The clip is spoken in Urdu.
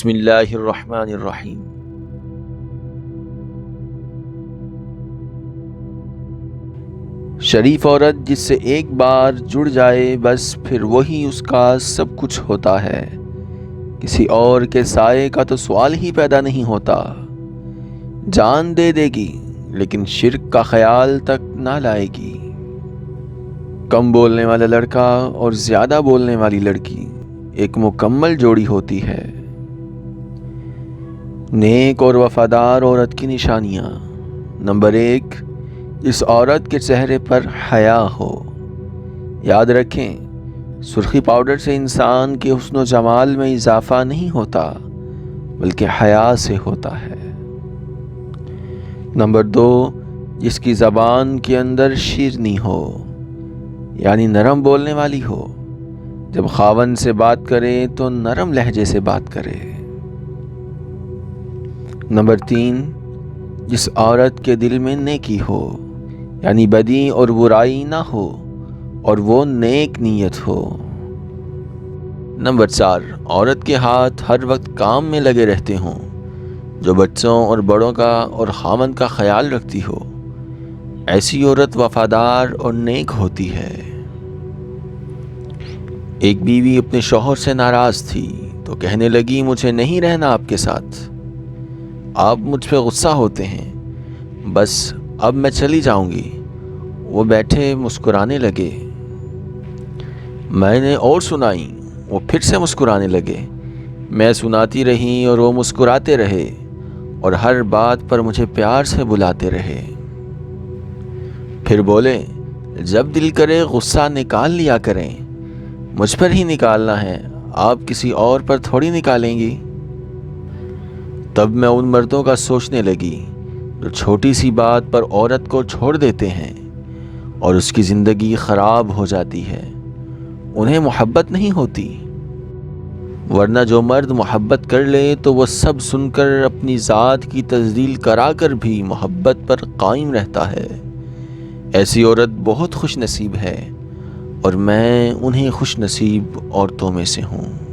بسم اللہ الرحمن الرحیم۔ شریف عورت جس سے ایک بار جڑ جائے بس پھر وہی اس کا سب کچھ ہوتا ہے، کسی اور کے سائے کا تو سوال ہی پیدا نہیں ہوتا۔ جان دے دے گی لیکن شرک کا خیال تک نہ لائے گی۔ کم بولنے والا لڑکا اور زیادہ بولنے والی لڑکی ایک مکمل جوڑی ہوتی ہے۔ نیک اور وفادار عورت کی نشانیاں۔ نمبر 1، اس عورت کے چہرے پر حیا ہو۔ یاد رکھیں، سرخی پاؤڈر سے انسان کے حسن و جمال میں اضافہ نہیں ہوتا بلکہ حیا سے ہوتا ہے۔ نمبر 2، جس کی زبان کے اندر شیرنی ہو، یعنی نرم بولنے والی ہو۔ جب خاوند سے بات کرے تو نرم لہجے سے بات کرے۔ نمبر 3، جس عورت کے دل میں نیکی ہو، یعنی بدی اور برائی نہ ہو اور وہ نیک نیت ہو۔ نمبر 4، عورت کے ہاتھ ہر وقت کام میں لگے رہتے ہوں، جو بچوں اور بڑوں کا اور خاوند کا خیال رکھتی ہو۔ ایسی عورت وفادار اور نیک ہوتی ہے۔ ایک بیوی اپنے شوہر سے ناراض تھی تو کہنے لگی، مجھے نہیں رہنا آپ کے ساتھ، آپ مجھ پہ غصہ ہوتے ہیں، بس اب میں چلی جاؤں گی۔ وہ بیٹھے مسکرانے لگے۔ میں نے اور سنائی، وہ پھر سے مسکرانے لگے۔ میں سناتی رہی اور وہ مسکراتے رہے اور ہر بات پر مجھے پیار سے بلاتے رہے۔ پھر بولے، جب دل کرے غصہ نکال لیا کریں، مجھ پر ہی نکالنا ہے، آپ کسی اور پر تھوڑی نکالیں گی۔ تب میں ان مردوں کا سوچنے لگی جو چھوٹی سی بات پر عورت کو چھوڑ دیتے ہیں اور اس کی زندگی خراب ہو جاتی ہے۔ انہیں محبت نہیں ہوتی، ورنہ جو مرد محبت کر لے تو وہ سب سن کر اپنی ذات کی تذلیل کرا کر بھی محبت پر قائم رہتا ہے۔ ایسی عورت بہت خوش نصیب ہے اور میں انہیں خوش نصیب عورتوں میں سے ہوں۔